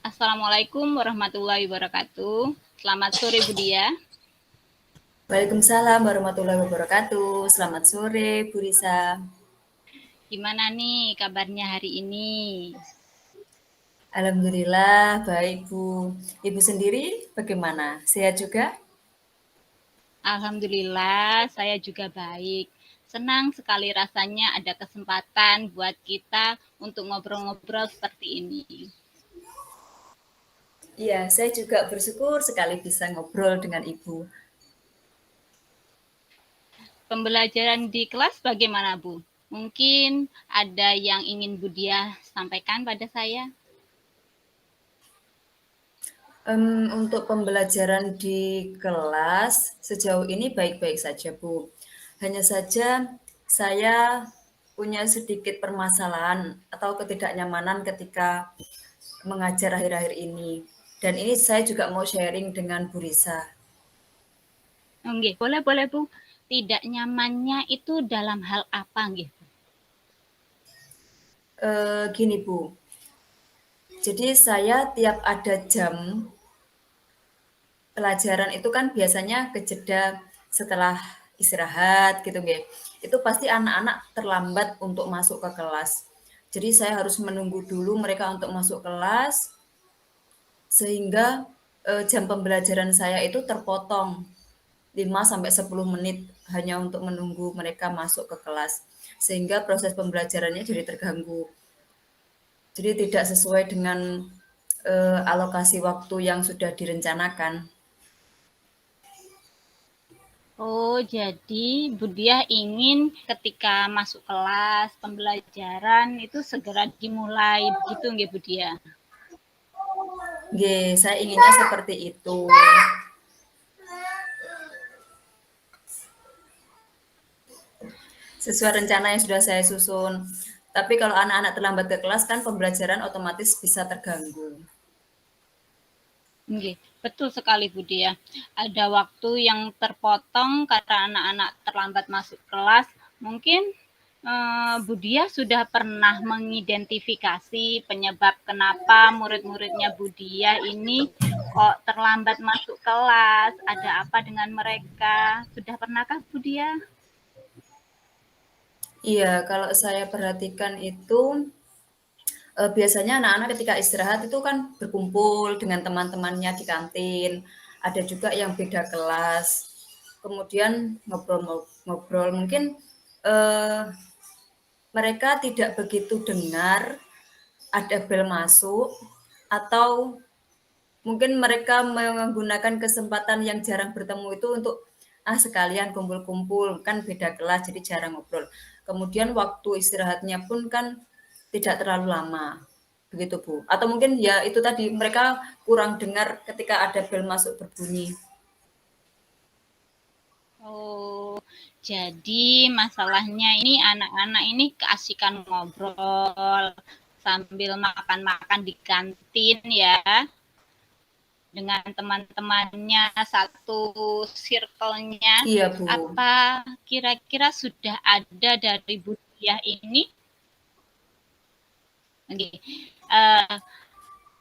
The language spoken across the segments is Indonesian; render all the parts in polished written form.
Assalamualaikum warahmatullahi wabarakatuh. Selamat sore Bu Dia. Waalaikumsalam warahmatullahi wabarakatuh. Selamat sore, Bu Risa. Gimana nih kabarnya hari ini? Alhamdulillah, baik Bu. Ibu sendiri bagaimana? Sehat juga? Alhamdulillah, saya juga baik. Senang sekali rasanya ada kesempatan buat kita untuk ngobrol-ngobrol seperti ini. Iya, saya juga bersyukur sekali bisa ngobrol dengan Ibu. Pembelajaran di kelas bagaimana, Bu? Mungkin ada yang ingin Bu Dia sampaikan pada saya? Untuk pembelajaran di kelas sejauh ini baik-baik saja, Bu. Hanya saja saya punya sedikit permasalahan atau ketidaknyamanan ketika mengajar akhir-akhir ini. Dan ini saya juga mau sharing dengan Bu Risa. Oke, boleh Bu. Tidak nyamannya itu dalam hal apa, nggih? Gini Bu, jadi saya tiap ada jam pelajaran itu kan biasanya kejeda setelah istirahat gitu nggih. Itu pasti anak-anak terlambat untuk masuk ke kelas. Jadi saya harus menunggu dulu mereka untuk masuk kelas sehingga jam pembelajaran saya itu terpotong 5 sampai 10 menit hanya untuk menunggu mereka masuk ke kelas. Sehingga proses pembelajarannya jadi terganggu. Jadi tidak sesuai dengan alokasi waktu yang sudah direncanakan. Oh, jadi Bu Diah ingin ketika masuk kelas pembelajaran itu segera dimulai begitu nggih Bu Diah? Nggih, saya inginnya seperti itu. Sesuai rencana yang sudah saya susun. Tapi kalau anak-anak terlambat ke kelas kan pembelajaran otomatis bisa terganggu. Nggih, betul sekali Bu Diah. Ada waktu yang terpotong karena anak-anak terlambat masuk kelas. Mungkin Bu Diah sudah pernah mengidentifikasi penyebab kenapa murid-muridnya Bu Diah ini kok terlambat masuk kelas, ada apa dengan mereka? Sudah pernahkah Bu Diah? Iya, kalau saya perhatikan itu biasanya anak-anak ketika istirahat itu kan berkumpul dengan teman-temannya di kantin. Ada juga yang beda kelas. Kemudian ngobrol-ngobrol mungkin eh, mereka tidak begitu dengar ada bel masuk atau mungkin mereka menggunakan kesempatan yang jarang bertemu itu untuk sekalian kumpul-kumpul kan beda kelas jadi jarang ngobrol. Kemudian waktu istirahatnya pun kan tidak terlalu lama. Begitu, Bu. Atau mungkin ya itu tadi mereka kurang dengar ketika ada bel masuk berbunyi. Oh, jadi masalahnya ini anak-anak ini keasikan ngobrol sambil makan-makan di kantin ya dengan teman-temannya satu circle-nya. Iya, Bu. Apa kira-kira sudah ada dari Budiah ini? Okay.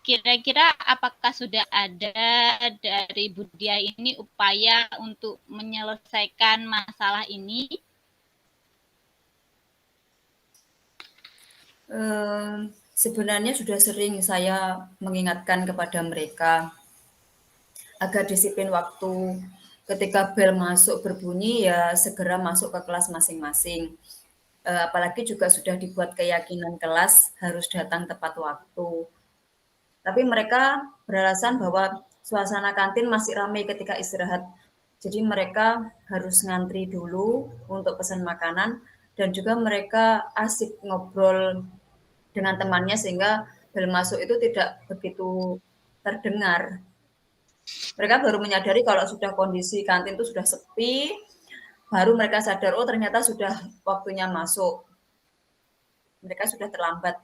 Kira-kira apakah sudah ada dari Budiah ini upaya untuk menyelesaikan masalah ini? Sebenarnya sudah sering saya mengingatkan kepada mereka agar disiplin waktu. Ketika bel masuk berbunyi ya segera masuk ke kelas masing-masing. Apalagi juga sudah dibuat keyakinan kelas harus datang tepat waktu. Tapi mereka beralasan bahwa suasana kantin masih ramai ketika istirahat. Jadi mereka harus ngantri dulu untuk pesan makanan dan juga mereka asik ngobrol dengan temannya sehingga bel masuk itu tidak begitu terdengar. Mereka baru menyadari kalau sudah kondisi kantin itu sudah sepi, baru mereka sadar, oh ternyata sudah waktunya masuk. Mereka sudah terlambat.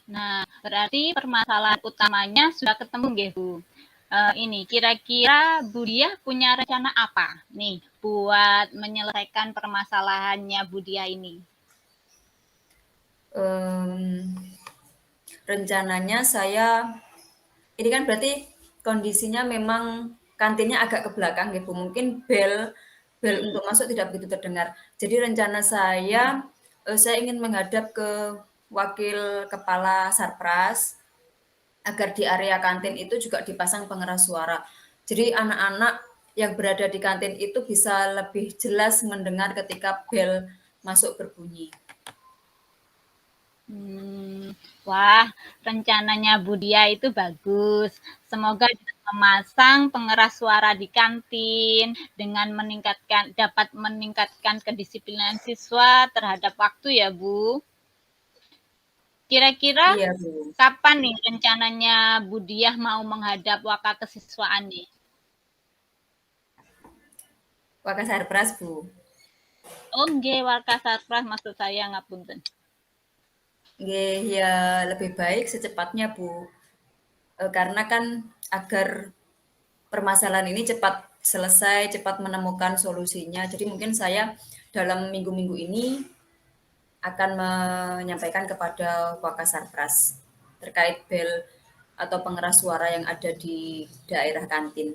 Nah, berarti permasalahan utamanya sudah ketemu nggih, Bu. Ini kira-kira Bu Diah punya rencana apa nih buat menyelesaikan permasalahannya Bu Diah ini? Rencananya saya ini kan berarti kondisinya memang kantinnya agak ke belakang gitu, mungkin bel bel untuk masuk tidak begitu terdengar. Jadi rencana saya ingin menghadap ke wakil kepala Sarpras agar di area kantin itu juga dipasang pengeras suara. Jadi anak-anak yang berada di kantin itu bisa lebih jelas mendengar ketika bel masuk berbunyi. Wah, rencananya Budia itu bagus. Semoga memasang pengeras suara di kantin dengan dapat meningkatkan kedisiplinan siswa terhadap waktu ya, Bu. Kira-kira Iya, Bu. kapan nih rencananya Budiah mau menghadap waka kesiswaan nih? Wakil Sarpras, Bu. Oh, nggih, waka sarpras maksud saya ngapunten. Nggih, ya lebih baik secepatnya, Bu. Karena kan agar permasalahan ini cepat selesai, cepat menemukan solusinya. Jadi mungkin saya dalam minggu-minggu ini akan menyampaikan kepada Wakasarpras terkait bel atau pengeras suara yang ada di daerah kantin.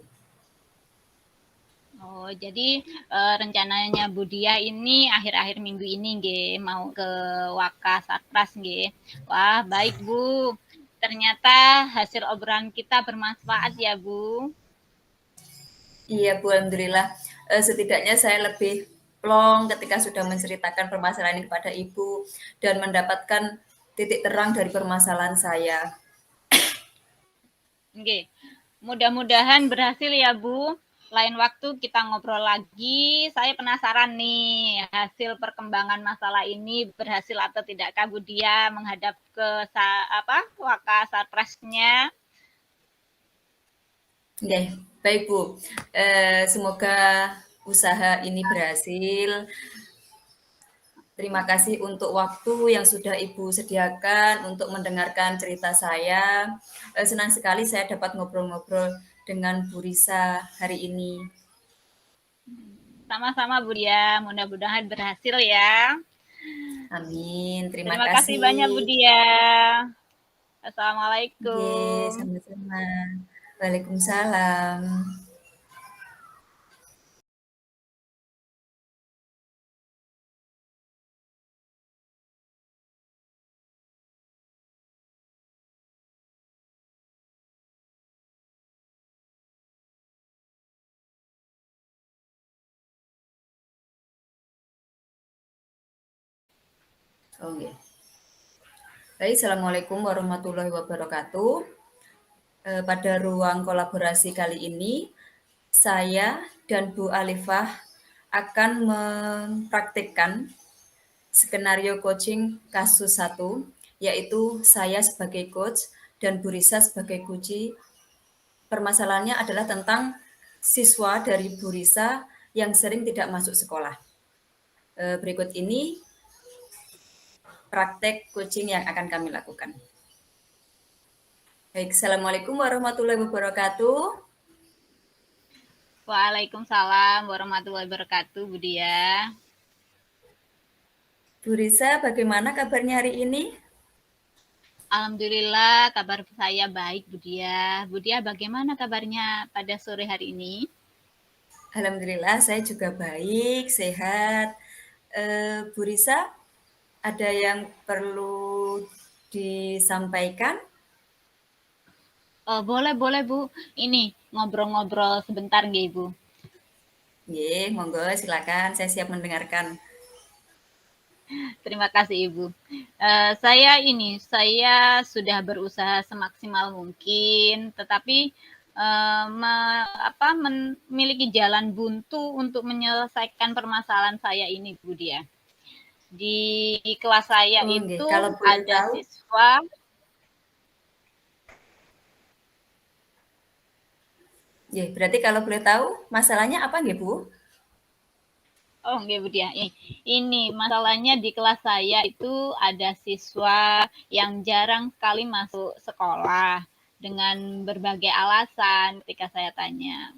Oh, jadi rencananya Budia ini akhir-akhir minggu ini nggih mau ke Waka Sarpras nggih. Wah, baik Bu. Ternyata hasil obrolan kita bermanfaat ya Bu. Iya, Bu, alhamdulillah. Setidaknya saya lebih plong ketika sudah menceritakan permasalahan ini kepada Ibu dan mendapatkan titik terang dari permasalahan saya. Nggih. Mudah-mudahan berhasil ya Bu. Lain waktu kita ngobrol lagi. Saya penasaran nih hasil perkembangan masalah ini berhasil atau tidakkah Budia menghadap ke Waka Sarprasnya. Oke, baik Bu. Semoga usaha ini berhasil. Terima kasih untuk waktu yang sudah Ibu sediakan untuk mendengarkan cerita saya. Senang sekali saya dapat ngobrol-ngobrol dengan Bu Risa hari ini. Sama-sama Bu Dia, mudah-mudahan berhasil ya. Amin. Terima Terima kasih kasih. banyak Bu Dia. Oke, Assalamualaikum. sama-sama. Waalaikumsalam. Oke. Baik, Assalamualaikum warahmatullahi wabarakatuh. Pada ruang kolaborasi kali ini, saya dan Bu Alifah akan mempraktikkan skenario coaching kasus 1, yaitu saya sebagai coach dan Bu Risa sebagai kunci. Permasalahannya adalah tentang siswa dari Bu Risa yang sering tidak masuk sekolah. Berikut ini praktek coaching yang akan kami lakukan. Baik, Assalamualaikum warahmatullahi wabarakatuh. Waalaikumsalam warahmatullahi wabarakatuh Bu Dia. Bu Risa, bagaimana kabarnya hari ini? Alhamdulillah kabar saya baik Bu Dia. Bu Dia bagaimana kabarnya pada sore hari ini? Alhamdulillah saya juga baik, sehat. Bu Risa, ada yang perlu disampaikan? Oh, boleh Bu. Ini ngobrol-ngobrol sebentar nggih Bu. Nggih, monggo silakan, saya siap mendengarkan. Terima kasih Ibu. Saya sudah berusaha semaksimal mungkin, tetapi memiliki jalan buntu untuk menyelesaikan permasalahan saya ini, Bu Dia. Di kelas saya Oh nggih, itu kalau boleh ada tahu siswa. nggih, berarti kalau boleh tahu masalahnya apa nggih, Bu? Oh, nggih Bu Dia. Ini masalahnya di kelas saya itu ada siswa yang jarang sekali masuk sekolah dengan berbagai alasan ketika saya tanya.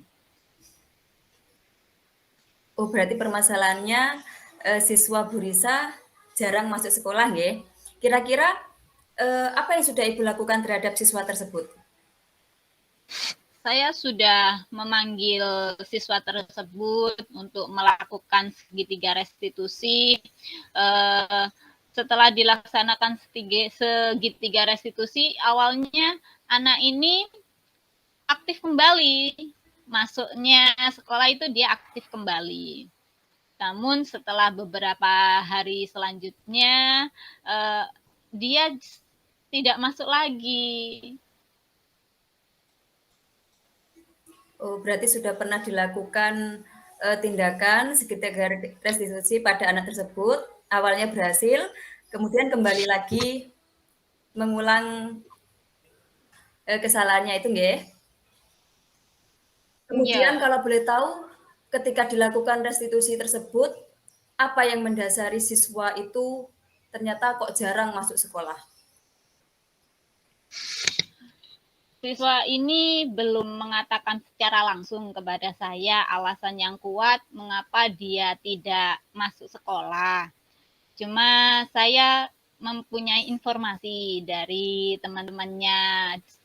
Oh, berarti permasalahannya, siswa Bu Risa jarang masuk sekolah nggih? Kira-kira apa yang sudah Ibu lakukan terhadap siswa tersebut? Saya sudah memanggil siswa tersebut untuk melakukan segitiga restitusi. Setelah dilaksanakan segitiga restitusi, awalnya anak ini aktif kembali. Masuknya sekolah itu dia aktif kembali. Namun setelah beberapa hari selanjutnya, dia tidak masuk lagi. Oh, berarti sudah pernah dilakukan tindakan segitiga restitusi pada anak tersebut, awalnya berhasil, kemudian kembali lagi mengulang kesalahannya itu nggih. Kemudian Ya, kalau boleh tahu, ketika dilakukan restitusi tersebut, apa yang mendasari siswa itu ternyata kok jarang masuk sekolah? siswa ini belum mengatakan secara langsung kepada saya alasan yang kuat mengapa dia tidak masuk sekolah. Cuma saya mempunyai informasi dari teman-temannya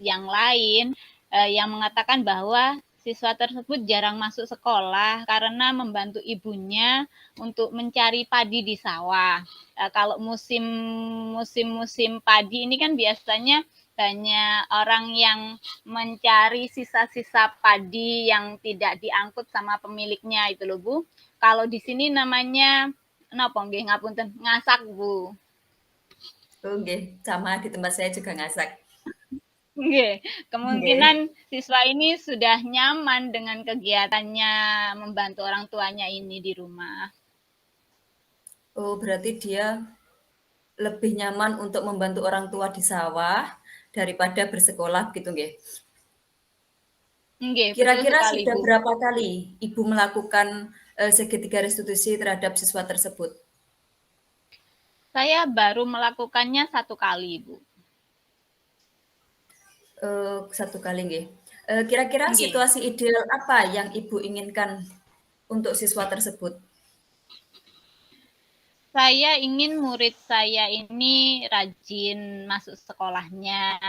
yang lain yang mengatakan bahwa siswa tersebut jarang masuk sekolah karena membantu ibunya untuk mencari padi di sawah. Kalau musim padi ini kan biasanya banyak orang yang mencari sisa-sisa padi yang tidak diangkut sama pemiliknya itu loh Bu. Kalau di sini namanya napa nggih ngapunten, ngasak Bu. Oh, nggih, sama di tempat saya juga ngasak. Nggih, Nggih. kemungkinan siswa ini sudah nyaman dengan kegiatannya membantu orang tuanya ini di rumah. Oh, berarti dia lebih nyaman untuk membantu orang tua di sawah daripada bersekolah gitu nggih. Nggih, betul Kira-kira sekali sudah Bu. berapa kali Ibu melakukan segitiga restitusi terhadap siswa tersebut? Saya baru melakukannya 1 kali Bu. Satu kali nggih. Kira-kira Nggih. situasi ideal apa yang Ibu inginkan untuk siswa tersebut? Saya ingin murid saya ini rajin masuk sekolahnya,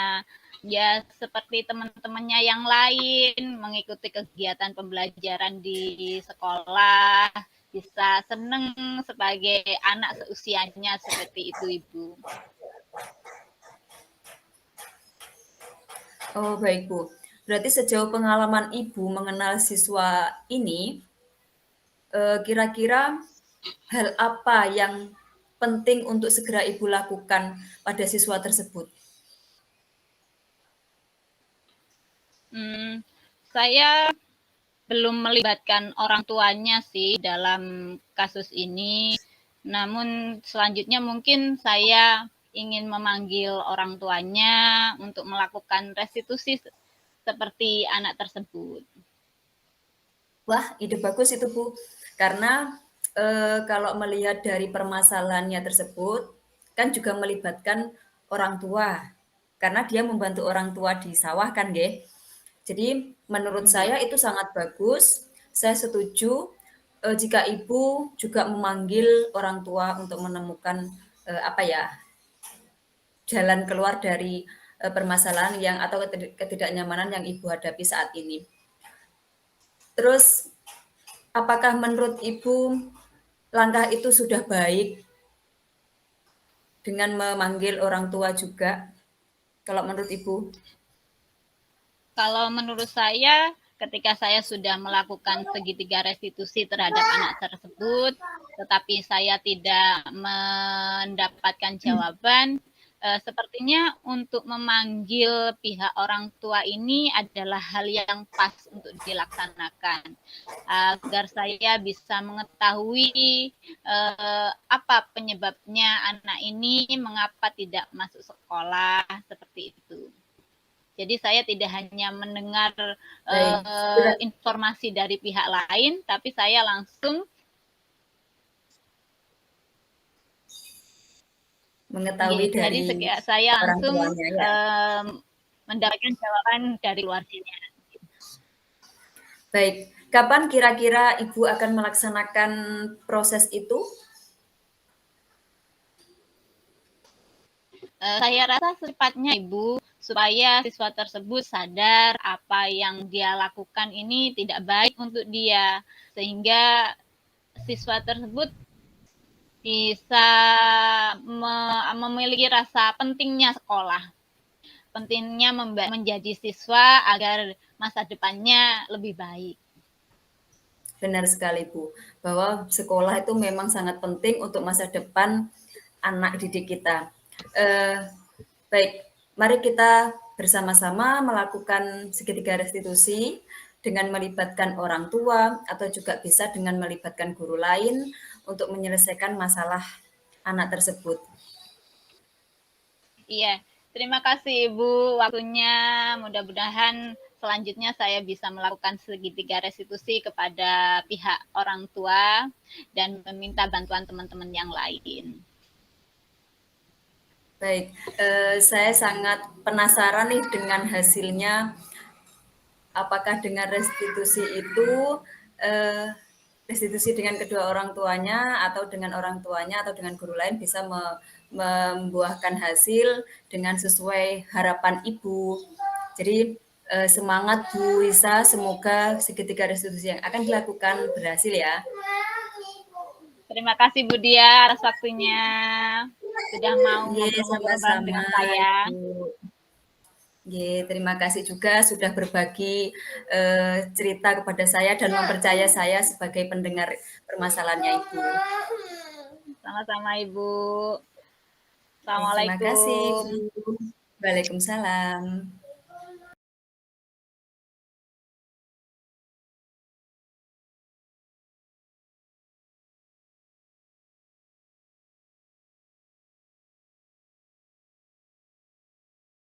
ya seperti teman-temannya yang lain, mengikuti kegiatan pembelajaran di sekolah, bisa seneng sebagai anak seusianya seperti itu Ibu. Oh, baik Bu. Berarti sejauh pengalaman Ibu mengenal siswa ini, kira-kira hal apa yang penting untuk segera Ibu lakukan pada siswa tersebut? Saya belum melibatkan orang tuanya sih dalam kasus ini. Namun selanjutnya mungkin saya ingin memanggil orang tuanya untuk melakukan restitusi seperti anak tersebut. Wah, ide bagus itu Bu. Karena kalau melihat dari permasalahannya tersebut, kan juga melibatkan orang tua. Karena dia membantu orang tua di sawah kan, nggih. Jadi menurut Nggih. saya itu sangat bagus. Saya setuju jika ibu juga memanggil orang tua untuk menemukan apa ya jalan keluar dari permasalahan yang atau ketidaknyamanan yang ibu hadapi saat ini. Terus, apakah menurut ibu langkah itu sudah baik dengan memanggil orang tua juga? Kalau menurut ibu? Kalau menurut saya, ketika saya sudah melakukan segitiga restitusi terhadap anak tersebut, tetapi saya tidak mendapatkan jawaban, sepertinya untuk memanggil pihak orang tua ini adalah hal yang pas untuk dilaksanakan, agar saya bisa mengetahui apa penyebabnya anak ini mengapa tidak masuk sekolah seperti itu. Jadi saya tidak hanya mendengar Baik, informasi dari pihak lain, tapi saya langsung mengetahui jadi dari saya orang langsung tuanya ya. mendapatkan jawaban dari keluarganya. Baik, kapan kira-kira ibu akan melaksanakan proses itu? Saya rasa secepatnya Ibu, supaya siswa tersebut sadar apa yang dia lakukan ini tidak baik untuk dia, sehingga siswa tersebut bisa memiliki rasa pentingnya sekolah, pentingnya menjadi siswa agar masa depannya lebih baik. Benar sekali Bu, bahwa sekolah itu memang sangat penting untuk masa depan anak didik kita. Baik, mari kita bersama-sama melakukan segitiga restitusi dengan melibatkan orang tua atau juga bisa dengan melibatkan guru lain untuk menyelesaikan masalah anak tersebut. Iya, terima kasih Ibu waktunya. Mudah-mudahan selanjutnya saya bisa melakukan segitiga restitusi kepada pihak orang tua dan meminta bantuan teman-teman yang lain. Baik, saya sangat penasaran nih dengan hasilnya. Apakah dengan restitusi itu restitusi dengan kedua orang tuanya atau dengan orang tuanya atau dengan guru lain bisa membuahkan hasil dengan sesuai harapan ibu. Jadi semangat Bu Lisa, semoga segitiga restitusi yang akan dilakukan berhasil ya. Terima kasih Bu Dia atas waktunya. Sudah mau ngobrol-ngobrol bareng Sama-sama dengan saya. Ibu. Terima kasih juga sudah berbagi cerita kepada saya dan mempercaya saya sebagai pendengar permasalahannya Ibu. Sama-sama Ibu. Terima kasih Assalamualaikum. Ibu. Waalaikumsalam.